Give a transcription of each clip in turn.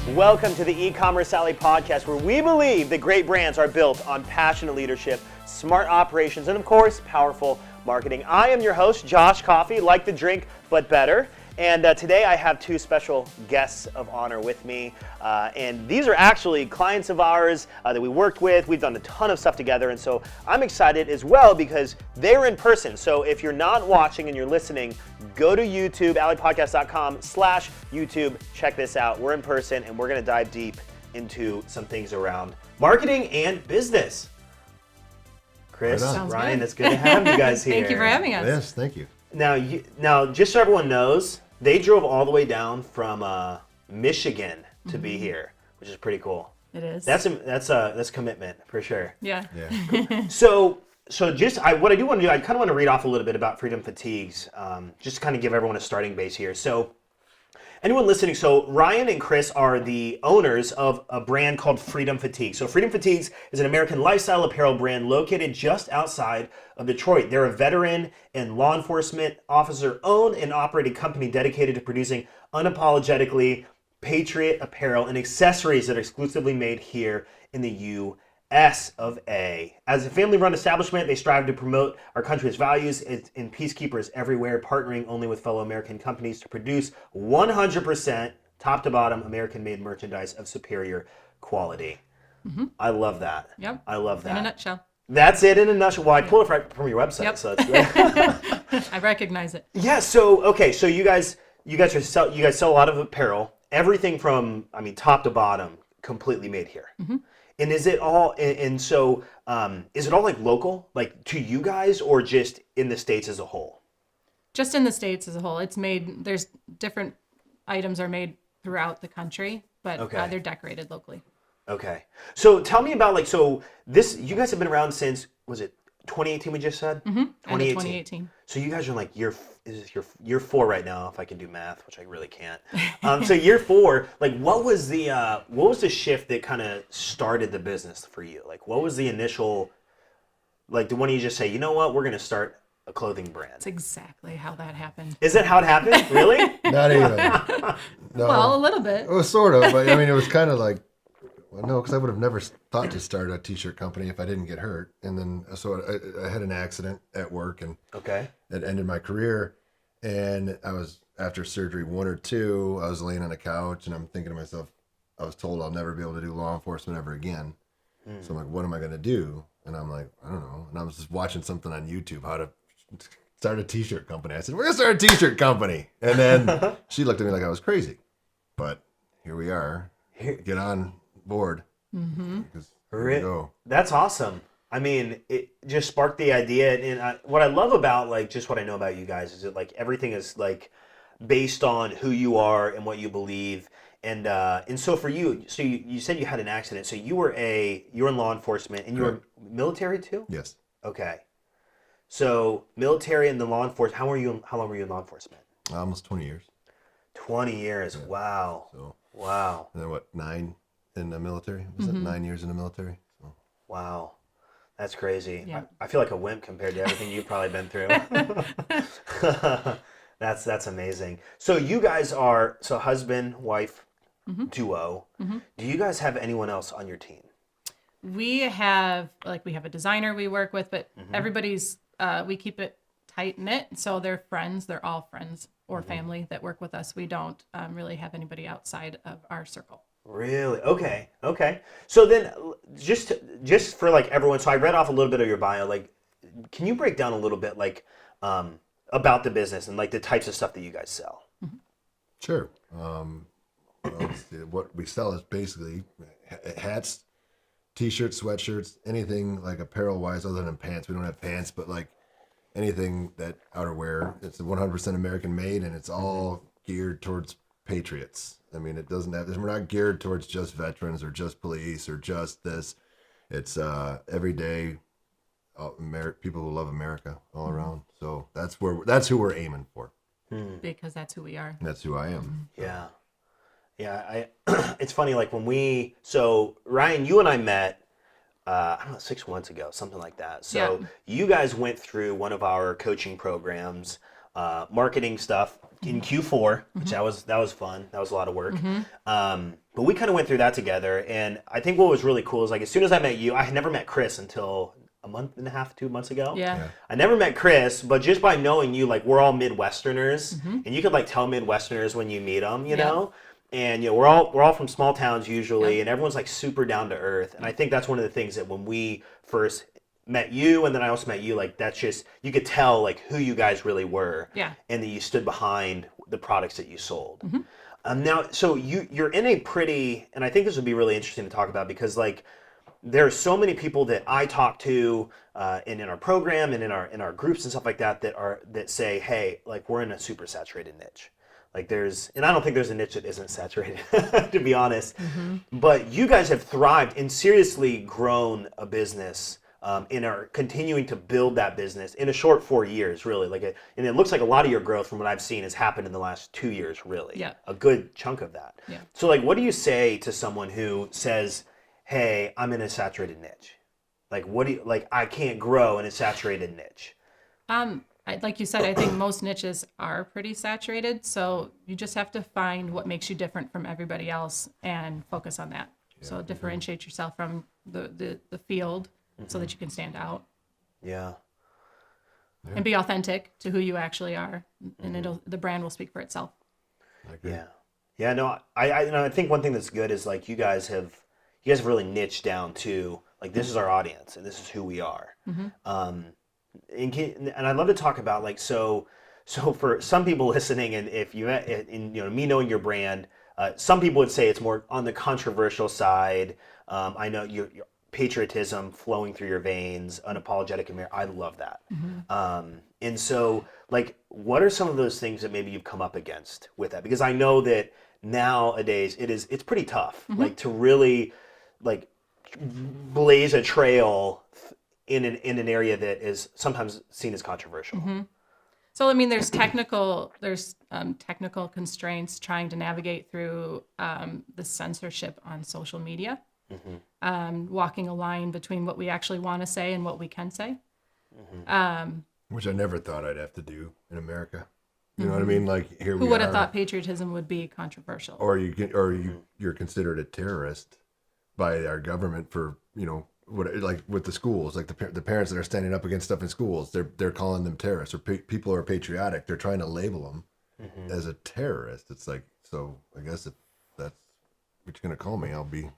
Welcome to the Ecommerce Alley podcast, where we believe that great brands are built on passionate leadership, smart operations, and of course, powerful marketing. I am your host, Josh Coffey, like the drink, but better. And today I have two special guests of honor with me. And these are actually clients of ours that we worked with. We've done a ton of stuff together. And so I'm excited as well because they're in person. So if you're not watching and you're listening, go to YouTube, alleypodcast.com/YouTube. Check this out. We're in person and we're going to dive deep into some things around marketing and business. Chris, Ryan, it's good to have you guys here. Thank you for having us. Yes, thank you. Now, just so everyone knows, they drove all the way down from Michigan to be here, which is pretty cool. It is. That's commitment for sure. Yeah. So what I do want to do, I kind of want to read off a little bit about Freedom Fatigues, just to kind of give everyone a starting base here. So anyone listening, so Ryan and Chris are the owners of a brand called Freedom Fatigues. So Freedom Fatigues is an American lifestyle apparel brand located just outside of Detroit. They're a veteran and law enforcement officer owned and operated company dedicated to producing unapologetically patriot apparel and accessories that are exclusively made here in the U.S. of A. As a family-run establishment, they strive to promote our country's values and peacekeepers everywhere, partnering only with fellow American companies to produce 100% top-to-bottom American-made merchandise of superior quality. Mm-hmm. I love that. Yep. I love that. In a nutshell. That's it in a nutshell. Well, I pulled it right from your website, Yep. so that's good. I recognize it. Yeah. So okay. So you guys sell a lot of apparel, everything from top to bottom, completely made here. Mm-hmm. And is it all? And so is it all like local, like to you guys, or just in the States as a whole? Just in the States as a whole. It's made. There's different items are made throughout the country, but they're decorated locally. Okay. So tell me about you guys have been around since, was it 2018 we just said? Mm-hmm. 2018. So you guys are like year 4 right now, if I can do math, which I really can't. So year 4, like what was the shift that kind of started the business for you? Like what was the initial, like the one you just say, you know what, we're going to start a clothing brand? That's exactly how that happened. Is that how it happened? Really? Not even. No. Well, a little bit. It was sort of, but it was kind of like, well, no, because I would have never thought to start a t-shirt company if I didn't get hurt. And then, so I had an accident at work and it ended my career. And I was, after surgery 1 or 2, I was laying on a couch and I'm thinking to myself, I was told I'll never be able to do law enforcement ever again. So I'm like, what am I going to do? And I'm like, I don't know. And I was just watching something on YouTube, how to start a t-shirt company. I said, we're going to start a t-shirt company. And then she looked at me like I was crazy. But here we are. Get on board. Mm-hmm. Here we go. That's awesome. I mean, it just sparked the idea, and what I love about just what I know about you guys is that everything is based on who you are and what you believe, and so for you, so you said you had an accident, so you were in law enforcement, and you were military too? Yes. Okay. So military and the law enforcement. How long were you in law enforcement? Almost 20 years. 20 years. Yeah. Wow. So. Wow. And then 9 in the military? Was it 9 years in the military? So. Wow. That's crazy. Yeah. I feel like a wimp compared to everything you've probably been through. That's amazing. So you guys are husband, wife, duo. Mm-hmm. Do you guys have anyone else on your team? We have a designer we work with, but everybody's we keep it tight knit. So they're friends. They're all friends or family that work with us. We don't really have anybody outside of our circle. Really? Okay. So then, just for everyone. So I read off a little bit of your bio. Can you break down a little bit about the business and the types of stuff that you guys sell? Sure. What we sell is basically hats, t-shirts, sweatshirts, anything apparel wise other than pants. We don't have pants, but anything that outerwear. It's 100% American made, and it's all geared towards patriots. It doesn't have, we're not geared towards just veterans or just police or just this. It's everyday people who love America all around. So that's who we're aiming for. Because that's who we are. That's who I am. Yeah. It's funny, so Ryan, you and I met, 6 months ago, something like that. So you guys went through one of our coaching programs, marketing stuff in Q4, which that was fun. That was a lot of work. But we kind of went through that together, and I think what was really cool is like as soon as I met you, I had never met Chris until a month and a half, 2 months ago. Yeah. I never met Chris, but just by knowing you, like we're all Midwesterners, and you could like tell Midwesterners when you meet them, you know. And we're all from small towns usually, and everyone's like super down to earth. And I think that's one of the things that when we first met you, and then I also met you, like that's just you could tell like who you guys really were, and that you stood behind the products that you sold. Now, so you're in a pretty, and I think this would be really interesting to talk about because like there are so many people that I talk to in our program and in our groups and stuff like that that say, hey, like we're in a super saturated niche. Like and I don't think there's a niche that isn't saturated, to be honest. But you guys have thrived and seriously grown a business and are continuing to build that business in a short 4 years, really. And it looks like a lot of your growth from what I've seen has happened in the last 2 years, really. Yeah. A good chunk of that. Yeah. So like, what do you say to someone who says, hey, I'm in a saturated niche? Like, I can't grow in a saturated niche. Like you said, I think most niches are pretty saturated. So you just have to find what makes you different from everybody else and focus on that. Yeah. So differentiate yourself from the field so that you can stand out. Yeah. And be authentic to who you actually are, and the brand will speak for itself. Yeah. Yeah. No, I think one thing that's good is like you guys have really niched down to like this is our audience and this is who we are. And I'd love to talk about like so for some people listening, and if me knowing your brand, some people would say it's more on the controversial side. I know your patriotism flowing through your veins, unapologetic American. I love that. And so like, what are some of those things that maybe you've come up against with that? Because I know that nowadays it's pretty tough, like to really like blaze a trail in an area that is sometimes seen as controversial. So I mean, there's technical constraints trying to navigate through the censorship on social media, walking a line between what we actually want to say and what we can say. Which I never thought I'd have to do in America. You know what I mean? Like here we are. Who would have thought patriotism would be controversial? Or you're considered a terrorist by our government for like with the schools, like the parents that are standing up against stuff in schools, they're calling them terrorists, or people who are patriotic. They're trying to label them as a terrorist. It's like, so I guess if that's what you're gonna call me, I'll be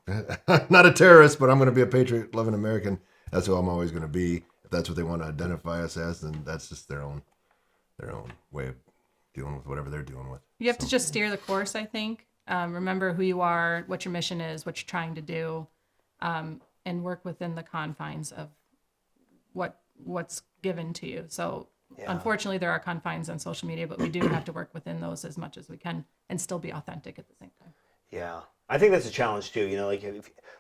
not a terrorist, but I'm gonna be a patriot, loving American. That's who I'm always gonna be. If that's what they want to identify us as, then that's just their own way of dealing with whatever they're dealing with. You have to just steer the course, I think. Remember who you are, what your mission is, what you're trying to do. And work within the confines of what's given to you. So unfortunately, there are confines on social media, but we do have to work within those as much as we can and still be authentic at the same time. Yeah. I think that's a challenge too.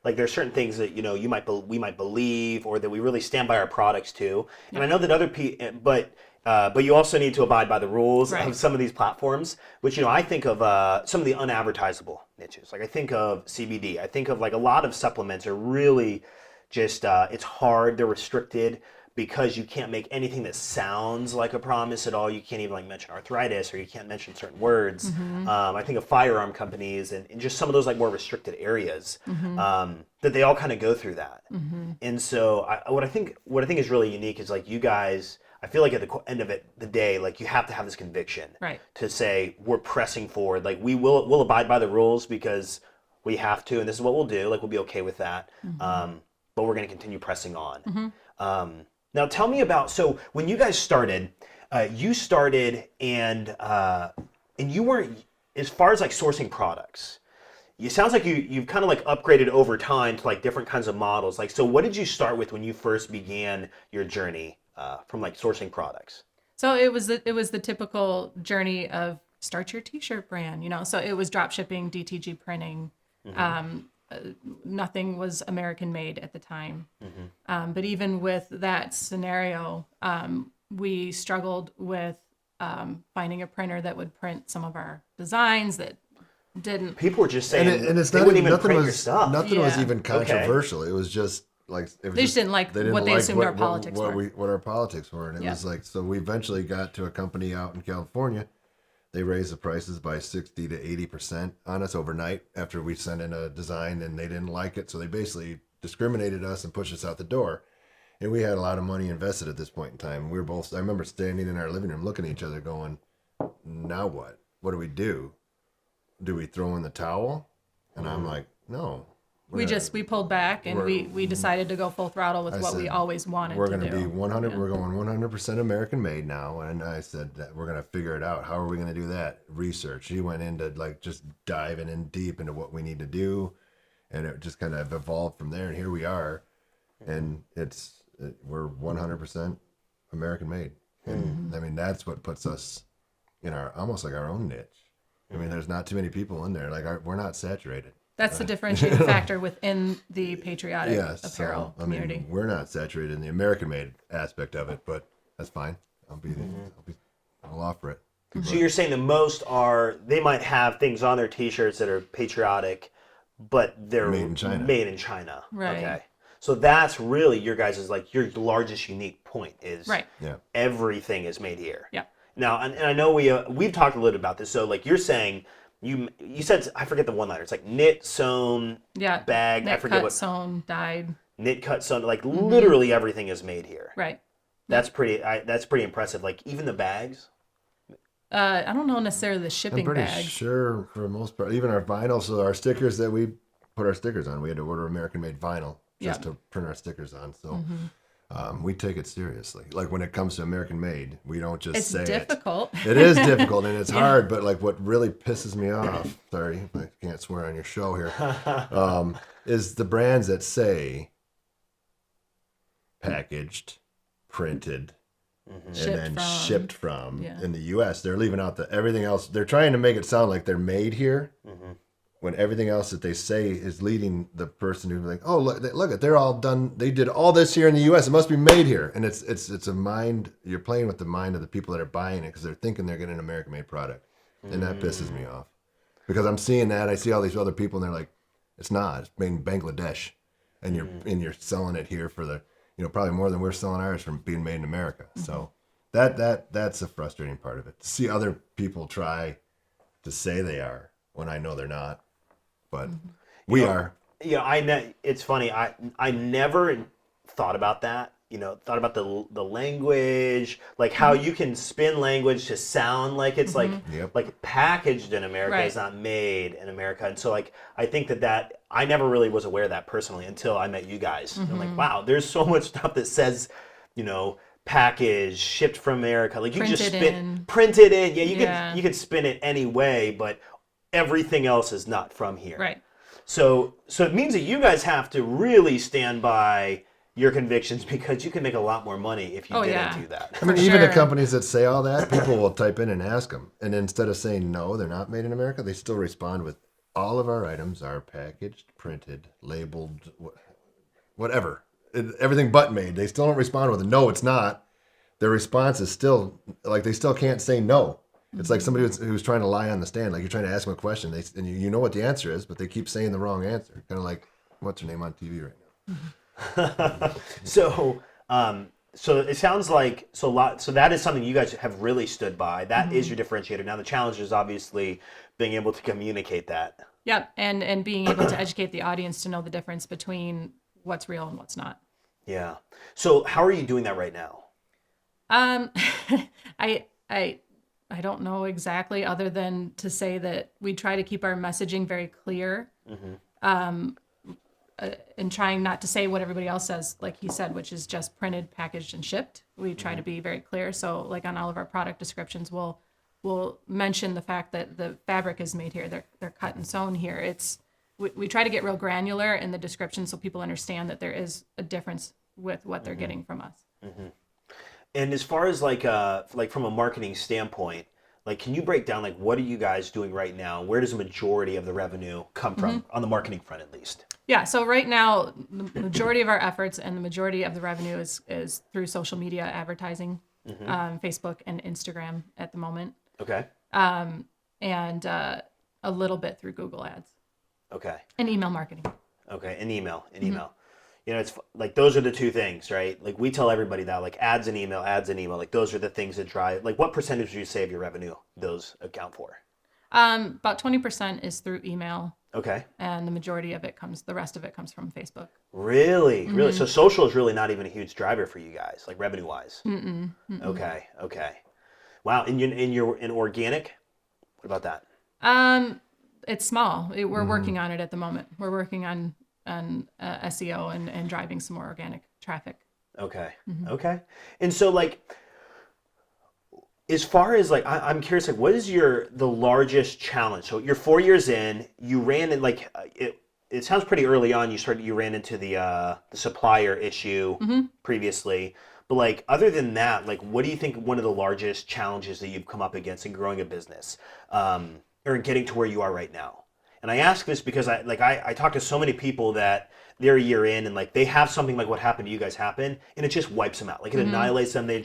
Like there's certain things that, we might believe or that we really stand by our products too. And I know that other people, but you also need to abide by the rules of some of these platforms, which, I think of some of the unadvertisable niches. Like I think of CBD. I think of like a lot of supplements are really just, it's hard. They're restricted because you can't make anything that sounds like a promise at all. You can't even like mention arthritis, or you can't mention certain words. I think of firearm companies and just some of those like more restricted areas that they all kind of go through that. And so what I think is really unique is like you guys, I feel like at the end of the day, like you have to have this conviction to say we're pressing forward. Like we'll abide by the rules because we have to, and this is what we'll do. Like we'll be okay with that. But we're going to continue pressing on. Now tell me about, so when you guys started, and you weren't, as far as like sourcing products, it sounds like you've kind of like upgraded over time to like different kinds of models. Like, so what did you start with when you first began your journey from like sourcing products? So it was the typical journey of start your t-shirt brand, so it was drop shipping, DTG printing. Nothing was American made at the time. But even with that scenario, we struggled with finding a printer that would print some of our designs that didn't. People were just saying, and it's they not wouldn't even, even print your stuff. Nothing was even controversial. It was just like they just didn't like what they assumed our politics were. What our politics were, and it was like, so we eventually got to a company out in California they raise the prices by 60 to 80% on us overnight after we sent in a design and they didn't like it. So they basically discriminated us and pushed us out the door. And we had a lot of money invested at this point in time. We were both, I remember standing in our living room looking at each other going, now what? What do we do? Do we throw in the towel? And I'm like, no. We pulled back and we decided to go full throttle with what we always wanted to do. We're going to be 100. Yeah. We're going 100% American made now. And I said that we're going to figure it out. How are we going to do that? Research. He went into like just diving in deep into what we need to do, and it just kind of evolved from there. And here we are, and we're 100% American made. And I mean that's what puts us in our almost like our own niche. I mean, there's not too many people in there. Like we're not saturated. That's the differentiating factor within the patriotic apparel community. I mean, we're not saturated in the American-made aspect of it, but that's fine. I'll offer it. So you're saying the most they might have things on their T-shirts that are patriotic, but they're made in China. Made in China. Right. Okay. So that's really your guys' like your largest unique point is everything is made here. Yeah. Now, and I know we've talked a little bit about this. So like you're saying. You said, I forget the one-liner. It's like knit, sewn, bag. Knit, I forget cut, sewn, dyed. Knit, cut, sewn. Like literally everything is made here. Right. That's pretty impressive. Like even the bags. I don't know necessarily the shipping bags. I'm pretty sure for the most part, even our vinyl. So our stickers that we put our stickers on, we had to order American-made vinyl just to print our stickers on. So. We take it seriously. Like when it comes to American made, we don't just say it. It's difficult. It is difficult and it's hard, but like what really pisses me off, sorry, I can't swear on your show here, is the brands that say packaged, printed, and then shipped from in the U.S. They're leaving out everything else. They're trying to make it sound like they're made here. When everything else that they say is leading the person who's like, oh, look, they're all done. They did all this here in the U.S. It must be made here. And it's a mind. You're playing with the mind of the people that are buying it because they're thinking they're getting an American-made product. And that pisses me off. Because I'm seeing that. I see all these other people and they're like, it's not. It's made in Bangladesh. And you're selling it here for probably more than we're selling ours from being made in America. So that's a frustrating part of it. To see other people try to say they are when I know they're not. But we are. Yeah, it's funny. I never thought about that. Thought about the language, like how you can spin language to sound like it's like packaged in America is not made in America. And so like I think that I never really was aware of that personally until I met you guys. I'm like, wow, there's so much stuff that says, packaged, shipped from America. Like you just printed in. Yeah, you could spin it any way, but everything else is not from here. Right. So it means that you guys have to really stand by your convictions because you can make a lot more money if you didn't do that. I mean, even the companies that say all that, people will type in and ask them. And instead of saying, no, they're not made in America, they still respond with, all of our items are packaged, printed, labeled, whatever. Everything but made. They still don't respond with a, no, it's not. Their response is still, like they still can't say no. It's like somebody who's trying to lie on the stand. Like you're trying to ask them a question, and you know what the answer is, but they keep saying the wrong answer. Kind of like, what's her name on TV right now? So it sounds like so that is something you guys have really stood by. That is your differentiator. Now the challenge is obviously being able to communicate that. Yeah, and being able to educate the audience to know the difference between what's real and what's not. Yeah. So how are you doing that right now? I don't know exactly, other than to say that we try to keep our messaging very clear, and trying not to say what everybody else says, like he said, which is just printed, packaged, and shipped. We try to be very clear. So, like on all of our product descriptions, we'll mention the fact that the fabric is made here. They're cut and sewn here. We try to get real granular in the description so people understand that there is a difference with what they're getting from us. And as far as like from a marketing standpoint, like can you break down like what are you guys doing right now? Where does the majority of the revenue come from on the marketing front at least? Yeah, so right now the majority of our efforts and the majority of the revenue is through social media advertising, Facebook and Instagram at the moment. Okay. And a little bit through Google Ads. Okay. And email marketing. Okay, and email. it's like those are the two things, right? Like we tell everybody that, like ads and email, like those are the things that drive. Like what percentage would you say of your revenue those account for? About 20% is through email. Okay. And the rest of it comes from Facebook. Really? Mm-hmm. Really? So social is really not even a huge driver for you guys, like revenue wise? Okay. Wow. And you're in organic? What about that? It's small. We're working on it at the moment. We're working on SEO and driving some more organic traffic. Okay. Okay. And so like, as far as like, I'm curious, like what is the largest challenge? So you're 4 years in, you ran in like, it sounds pretty early on, you ran into the supplier issue previously. But like, other than that, like, what do you think one of the largest challenges that you've come up against in growing a business, or in getting to where you are right now? And I ask this because I talk to so many people that they're a year in and like they have something like what happened to you guys happen and it just wipes them out. Like it annihilates them. They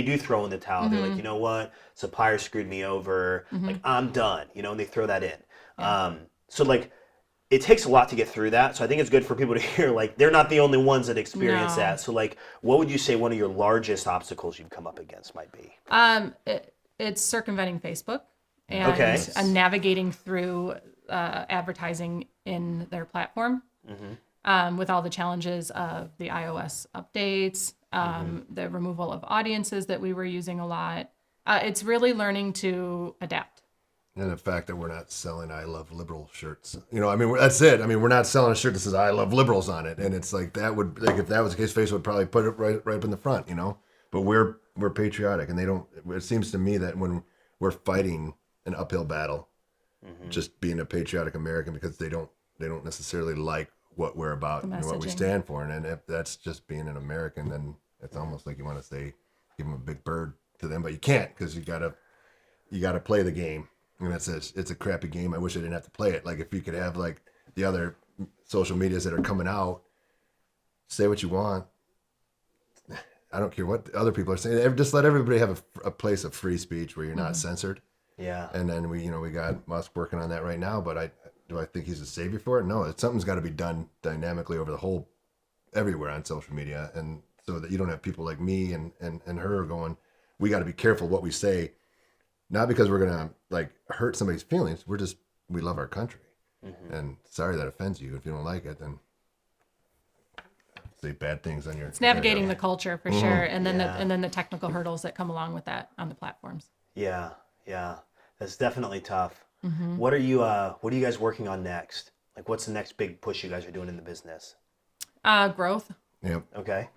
do throw in the towel. They're like, you know what? Supplier screwed me over. Like I'm done, and they throw that in. Yeah. So like, it takes a lot to get through that. So I think it's good for people to hear, like, they're not the only ones that experience that. So like, what would you say one of your largest obstacles you've come up against might be? It's circumventing Facebook and navigating through advertising in their platform with all the challenges of the iOS updates, the removal of audiences that we were using a lot. It's really learning to adapt. And the fact that we're not selling I Love Liberal shirts. That's it. We're not selling a shirt that says I Love Liberals on it. And it's like, that would, like, if that was the case, Facebook would probably put it right up in the front, But we're patriotic, and it seems to me that when we're fighting an uphill battle, just being a patriotic American, because they don't necessarily like what we're about and what we stand for. And if that's just being an American, then it's almost like you want to say, give them a big bird to them, but you can't, because you gotta play the game. And it's a crappy game. I wish I didn't have to play it. Like if you could have like the other social medias that are coming out, say what you want. I don't care what other people are saying. Just let everybody have a place of free speech where you're not censored. Yeah. And then we got Musk working on that right now. But do I think he's a savior for it? No. Something's got to be done dynamically over the whole, everywhere on social media, and so that you don't have people like me and her going, we got to be careful what we say. Not because we're gonna like hurt somebody's feelings. We love our country, and sorry that offends you. If you don't like it, then say bad things on your. It's navigating the culture for sure, and then the technical hurdles that come along with that on the platforms. Yeah, that's definitely tough. What are you guys working on next? Like, what's the next big push you guys are doing in the business? Growth. Yep. Okay.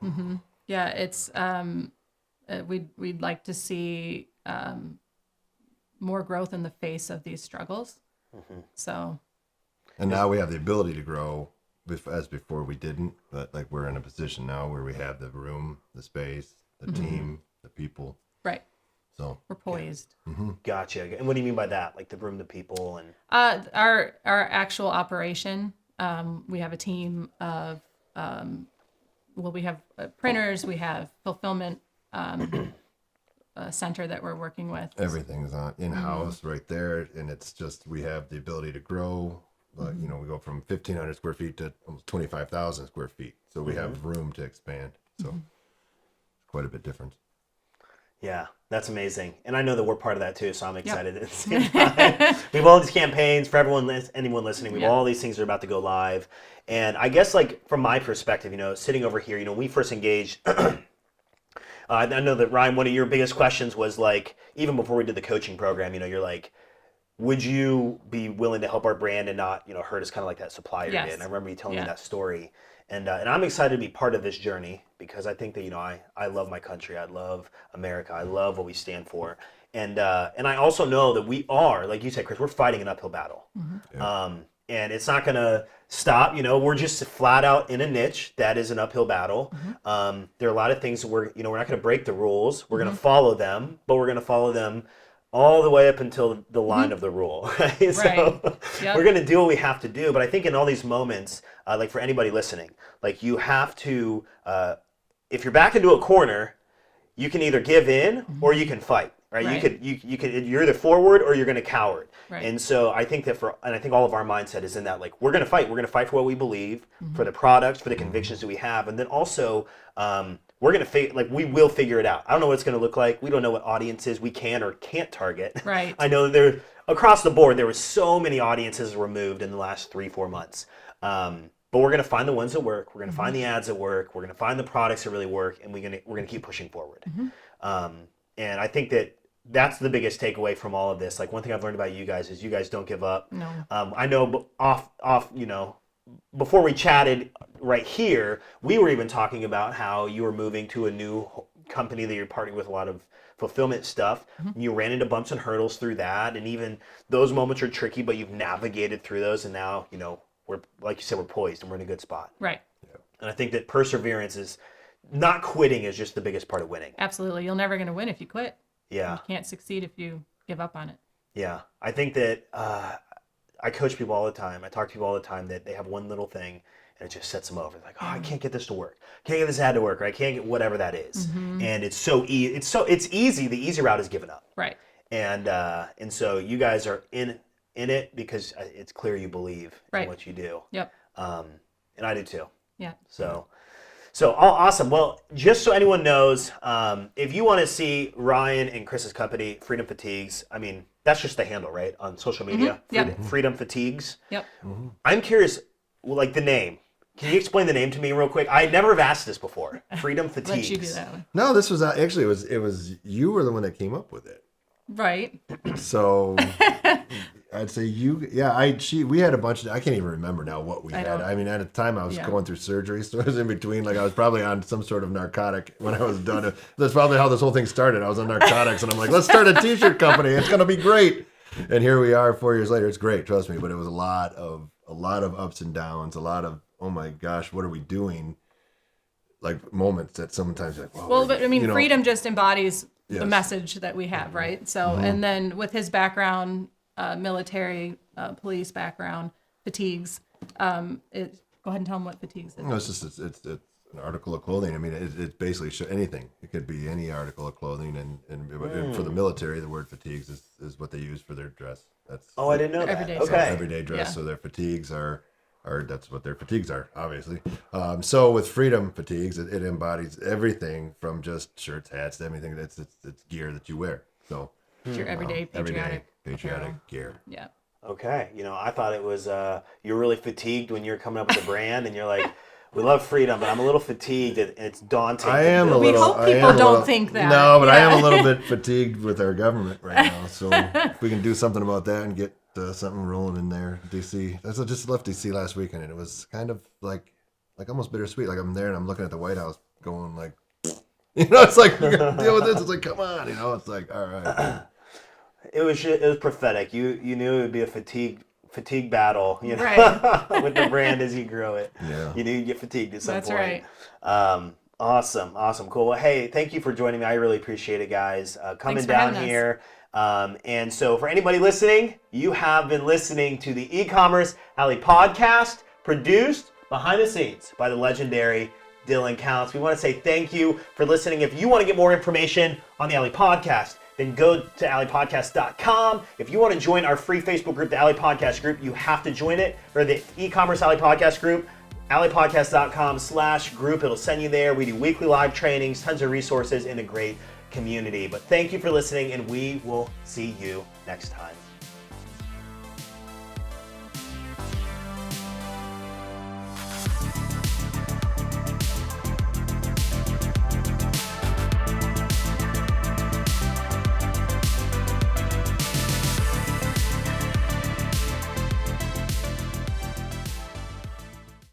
Yeah, it's we'd like to see more growth in the face of these struggles. So. And now we have the ability to grow, as before we didn't. But like we're in a position now where we have the room, the space, the team, the people. Right. So we're poised. Gotcha. And what do you mean by that? Like the room, the people, and our actual operation. We have a team of we have printers, we have fulfillment center that we're working with. Everything's on in-house right there, and it's just we have the ability to grow. We go from 1,500 square feet to almost 25,000 square feet, so we have room to expand. So it's quite a bit different. Yeah, that's amazing, and I know that we're part of that too. So I'm excited at the same time. We have all these campaigns for anyone listening. We have all these things that are about to go live, and I guess like from my perspective, sitting over here, when we first engaged. I know that, Ryan, one of your biggest questions was like, even before we did the coaching program, you're like, would you be willing to help our brand and not, hurt us kind of like that supplier did? And I remember you telling me that story. And I'm excited to be part of this journey because I think that, I love my country. I love America. I love what we stand for. And I also know that we are, like you said, Chris, we're fighting an uphill battle. And it's not going to stop. We're just flat out in a niche that is an uphill battle. There are a lot of things that we're not going to break the rules. We're going to follow them, but we're going to follow them all the way up until the line of the rule. Right? So we're going to do what we have to do. But I think in all these moments, like for anybody listening, like you have to, if you're back into a corner, you can either give in or you can fight. right? You're either forward or you're going to coward. Right. And so I think that I think all of our mindset is in that, like, we're going to fight. We're going to fight for what we believe, for the products, for the convictions that we have. And then also, we're going to we will figure it out. I don't know what it's going to look like. We don't know what audiences we can or can't target. Right. I know across the board, there were so many audiences removed in the last 3-4 months. But we're going to find the ones that work. We're going to find the ads that work. We're going to find the products that really work, and we're going to keep pushing forward. And I think that's the biggest takeaway from all of this. Like, one thing I've learned about you guys is you guys don't give up. No. I know before we chatted right here, we were even talking about how you were moving to a new company that you're partnering with a lot of fulfillment stuff. You ran into bumps and hurdles through that, and even those moments are tricky, but you've navigated through those, and now, we're, like you said, we're poised and we're in a good spot. Right. And I think that perseverance is not quitting is just the biggest part of winning. Absolutely. You're never going to win if you quit. Yeah. You can't succeed if you give up on it. Yeah. I think that I coach people all the time. I talk to people all the time that they have one little thing and it just sets them over. Like, I can't get this to work. Can't get this ad to work. Or I can't get whatever that is. And it's so easy. It's easy. The easy route is giving up. Right. And so you guys are in it because it's clear you believe in what you do. Yep. And I do too. Yeah. So awesome. Well, just so anyone knows, if you want to see Ryann and Chris's company, Freedom Fatigues, I mean, that's just the handle, right? On social media. Yep. Freedom Fatigues. Yep. I'm curious, like, the name. Can you explain the name to me real quick? I never have asked this before. Freedom Fatigues. Let you do that one. No, this was actually it was you were the one that came up with it. Right. So I'd say we had a bunch of, I can't even remember now what we had. I mean, at the time I was going through surgery, so it was in between. Like, I was probably on some sort of narcotic when I was done. That's probably how this whole thing started. I was on narcotics and I'm like, let's start a t-shirt company. It's going to be great. And here we are 4 years later. It's great. Trust me. But it was a lot of ups and downs, a lot of, oh my gosh, what are we doing? Like, moments that sometimes you're like, well, but I mean, freedom just embodies Yes. the message that we have, right? So, and then with his background, military, police background, fatigues, go ahead and tell him what fatigues is. No, it's just it's an article of clothing. I mean, it basically anything. It could be any article of clothing, and for the military, the word fatigues is what they use for their dress. That's I didn't know that. Everyday Okay. Everyday dress. So their fatigues are that's what their fatigues are, obviously. So with Freedom Fatigues, it embodies everything from just shirts, hats, everything. It's gear that you wear. So It's your everyday patriotic patriotic apparel. gear. Yeah. Okay. I thought it was you're really fatigued when you're coming up with a brand and you're like, we love freedom, but I'm a little fatigued and it's daunting. I am a We little. hope people don't think that. No, but I Yeah. am a little bit fatigued with our government right now. So if we can do something about that and get something rolling in there, DC. I just left DC last weekend, and it was kind of like almost bittersweet. Like, I'm there and I'm looking at the White House, going like, it's like, we're gonna deal with this. It's like, come on, it's like, all right. It was prophetic. You knew it would be a fatigue battle, Right. with the brand as you grow it. Yeah. You knew you'd get fatigued at some That's point. right. Awesome, cool. Well, hey, thank you for joining me. I really appreciate it, guys. Coming Thanks for down having us. here. And so for anybody listening, you have been listening to the E-Commerce Alley podcast, produced behind the scenes by the legendary Dylan Counts. We want to say thank you for listening. If you want to get more information on the Alley podcast, then go to alleypodcast.com. If you want to join our free Facebook group, the Alley Podcast group, you have to join it, or the E-Commerce Alley Podcast group, alleypodcast.com/group. It'll send you there. We do weekly live trainings, tons of resources, and a great community. But thank you for listening, and we will see you next time.